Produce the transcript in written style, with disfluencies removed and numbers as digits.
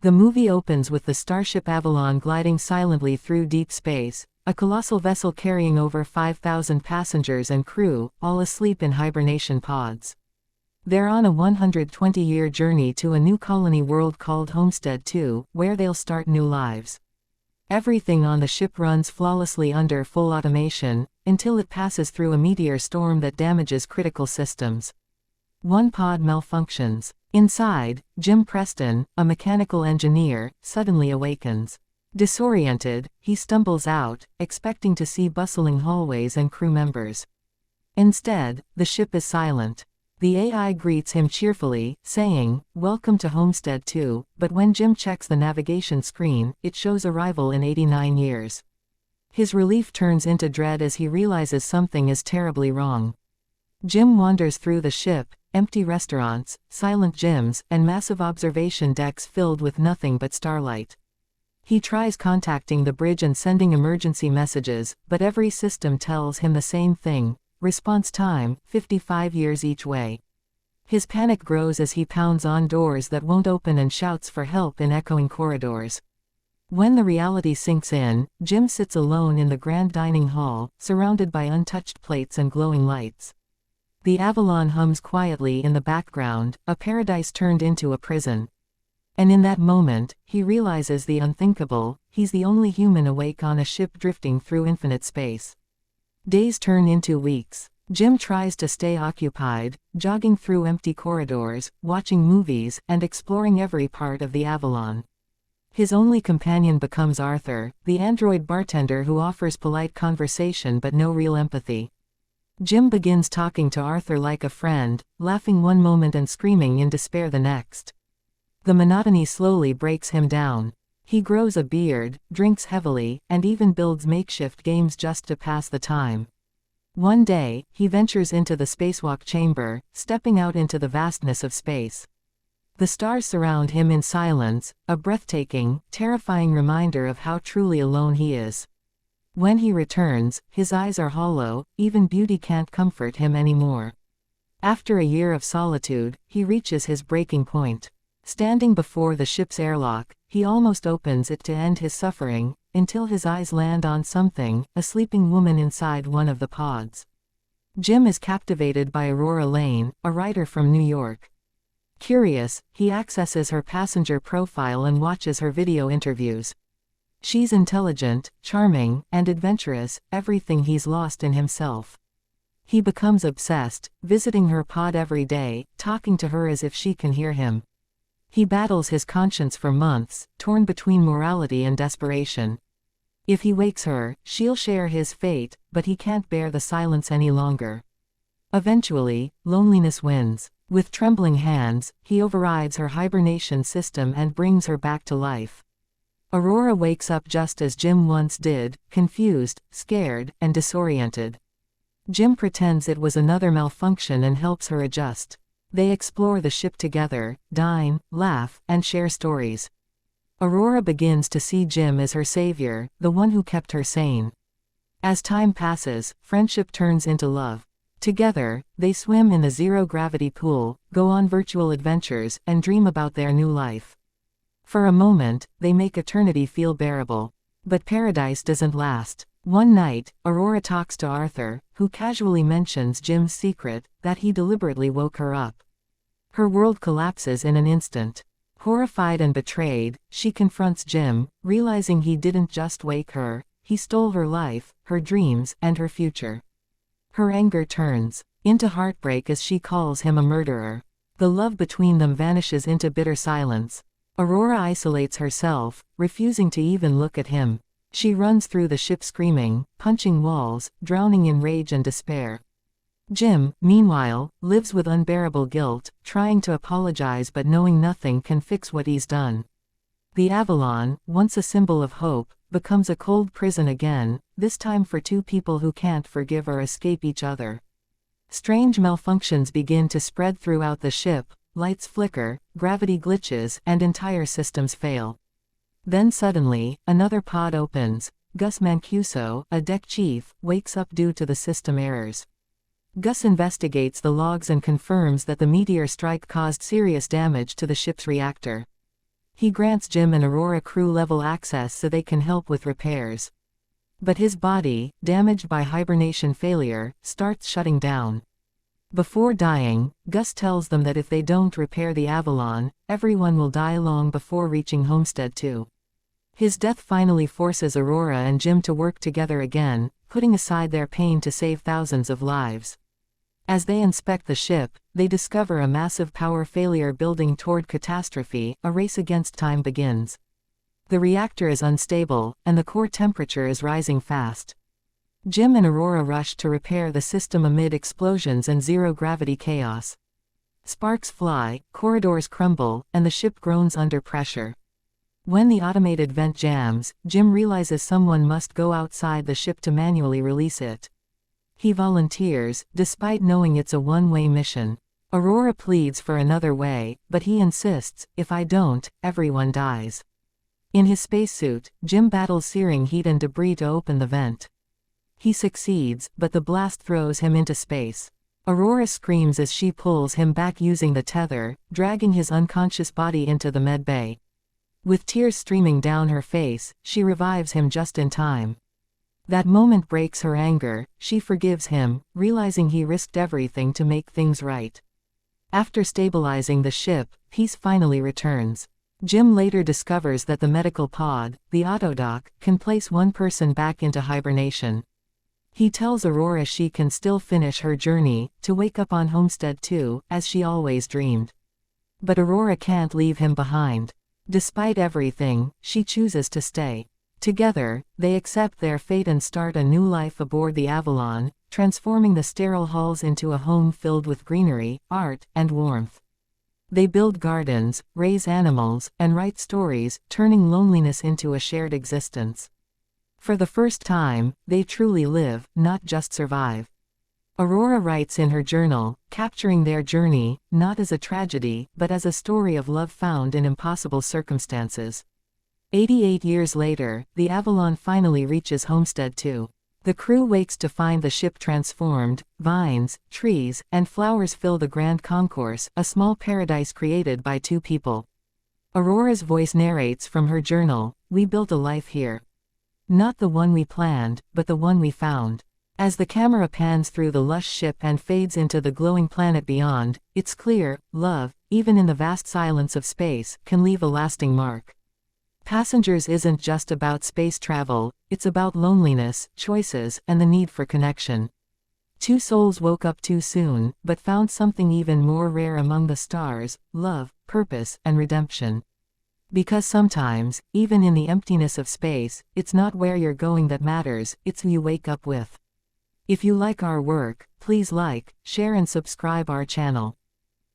The movie opens with the starship Avalon gliding silently through deep space, a colossal vessel carrying over 5,000 passengers and crew, all asleep in hibernation pods. They're on a 120-year journey to a new colony world called Homestead 2, where they'll start new lives. Everything on the ship runs flawlessly under full automation, until it passes through a meteor storm that damages critical systems. One pod malfunctions. Inside, Jim Preston, a mechanical engineer, suddenly awakens. Disoriented, he stumbles out, expecting to see bustling hallways and crew members. Instead, the ship is silent. The AI greets him cheerfully, saying, "Welcome to Homestead 2, but when Jim checks the navigation screen, it shows arrival in 89 years. His relief turns into dread as he realizes something is terribly wrong. Jim wanders through the ship, empty restaurants, silent gyms, and massive observation decks filled with nothing but starlight. He tries contacting the bridge and sending emergency messages, but every system tells him the same thing. Response time, 55 years each way. His panic grows as he pounds on doors that won't open and shouts for help in echoing corridors. When the reality sinks in, Jim sits alone in the grand dining hall, surrounded by untouched plates and glowing lights. The Avalon hums quietly in the background, a paradise turned into a prison. And in that moment, he realizes the unthinkable: he's the only human awake on a ship drifting through infinite space. Days turn into weeks. Jim tries to stay occupied, jogging through empty corridors, watching movies, and exploring every part of the Avalon. His only companion becomes Arthur, the android bartender who offers polite conversation but no real empathy. Jim begins talking to Arthur like a friend, laughing one moment and screaming in despair the next. The monotony slowly breaks him down. He grows a beard, drinks heavily, and even builds makeshift games just to pass the time. One day, he ventures into the spacewalk chamber, stepping out into the vastness of space. The stars surround him in silence, a breathtaking, terrifying reminder of how truly alone he is. When he returns, his eyes are hollow, even beauty can't comfort him anymore. After a year of solitude, he reaches his breaking point. Standing before the ship's airlock, he almost opens it to end his suffering, until his eyes land on something, a sleeping woman inside one of the pods. Jim is captivated by Aurora Lane, a writer from New York. Curious, he accesses her passenger profile and watches her video interviews. She's intelligent, charming, and adventurous, everything he's lost in himself. He becomes obsessed, visiting her pod every day, talking to her as if she can hear him. He battles his conscience for months, torn between morality and desperation. If he wakes her, she'll share his fate, but he can't bear the silence any longer. Eventually, loneliness wins. With trembling hands, he overrides her hibernation system and brings her back to life. Aurora wakes up just as Jim once did, confused, scared, and disoriented. Jim pretends it was another malfunction and helps her adjust. They explore the ship together, dine, laugh, and share stories. Aurora begins to see Jim as her savior, the one who kept her sane. As time passes, friendship turns into love. Together, they swim in the zero-gravity pool, go on virtual adventures, and dream about their new life. For a moment, they make eternity feel bearable. But paradise doesn't last. One night, Aurora talks to Arthur, who casually mentions Jim's secret, that he deliberately woke her up. Her world collapses in an instant. Horrified and betrayed, she confronts Jim, realizing he didn't just wake her, he stole her life, her dreams, and her future. Her anger turns into heartbreak as she calls him a murderer. The love between them vanishes into bitter silence. Aurora isolates herself, refusing to even look at him. She runs through the ship screaming, punching walls, drowning in rage and despair. Jim, meanwhile, lives with unbearable guilt, trying to apologize but knowing nothing can fix what he's done. The Avalon, once a symbol of hope, becomes a cold prison again, this time for two people who can't forgive or escape each other. Strange malfunctions begin to spread throughout the ship, lights flicker, gravity glitches, and entire systems fail. Then suddenly, another pod opens. Gus Mancuso, a deck chief, wakes up due to the system errors. Gus investigates the logs and confirms that the meteor strike caused serious damage to the ship's reactor. He grants Jim and Aurora crew-level access so they can help with repairs. But his body, damaged by hibernation failure, starts shutting down. Before dying, Gus tells them that if they don't repair the Avalon, everyone will die long before reaching Homestead 2. His death finally forces Aurora and Jim to work together again, putting aside their pain to save thousands of lives. As they inspect the ship, they discover a massive power failure building toward catastrophe. A race against time begins. The reactor is unstable, and the core temperature is rising fast. Jim and Aurora rush to repair the system amid explosions and zero-gravity chaos. Sparks fly, corridors crumble, and the ship groans under pressure. When the automated vent jams, Jim realizes someone must go outside the ship to manually release it. He volunteers, despite knowing it's a one-way mission. Aurora pleads for another way, but he insists, "If I don't, everyone dies." In his spacesuit, Jim battles searing heat and debris to open the vent. He succeeds, but the blast throws him into space. Aurora screams as she pulls him back using the tether, dragging his unconscious body into the med bay. With tears streaming down her face, she revives him just in time. That moment breaks her anger. She forgives him, realizing he risked everything to make things right. After stabilizing the ship, peace finally returns. Jim later discovers that the medical pod, the autodock, can place one person back into hibernation. He tells Aurora she can still finish her journey, to wake up on Homestead 2, as she always dreamed. But Aurora can't leave him behind. Despite everything, she chooses to stay. Together, they accept their fate and start a new life aboard the Avalon, transforming the sterile halls into a home filled with greenery, art, and warmth. They build gardens, raise animals, and write stories, turning loneliness into a shared existence. For the first time, they truly live, not just survive. Aurora writes in her journal, capturing their journey, not as a tragedy, but as a story of love found in impossible circumstances. 88 years later, the Avalon finally reaches Homestead 2. The crew wakes to find the ship transformed. Vines, trees, and flowers fill the grand concourse, a small paradise created by two people. Aurora's voice narrates from her journal, "We built a life here. Not the one we planned, but the one we found." As the camera pans through the lush ship and fades into the glowing planet beyond, it's clear, love, even in the vast silence of space, can leave a lasting mark. Passengers isn't just about space travel, it's about loneliness, choices, and the need for connection. Two souls woke up too soon, but found something even more rare among the stars: love, purpose, and redemption. Because sometimes, even in the emptiness of space, it's not where you're going that matters, it's who you wake up with. If you like our work, please like, share and subscribe our channel.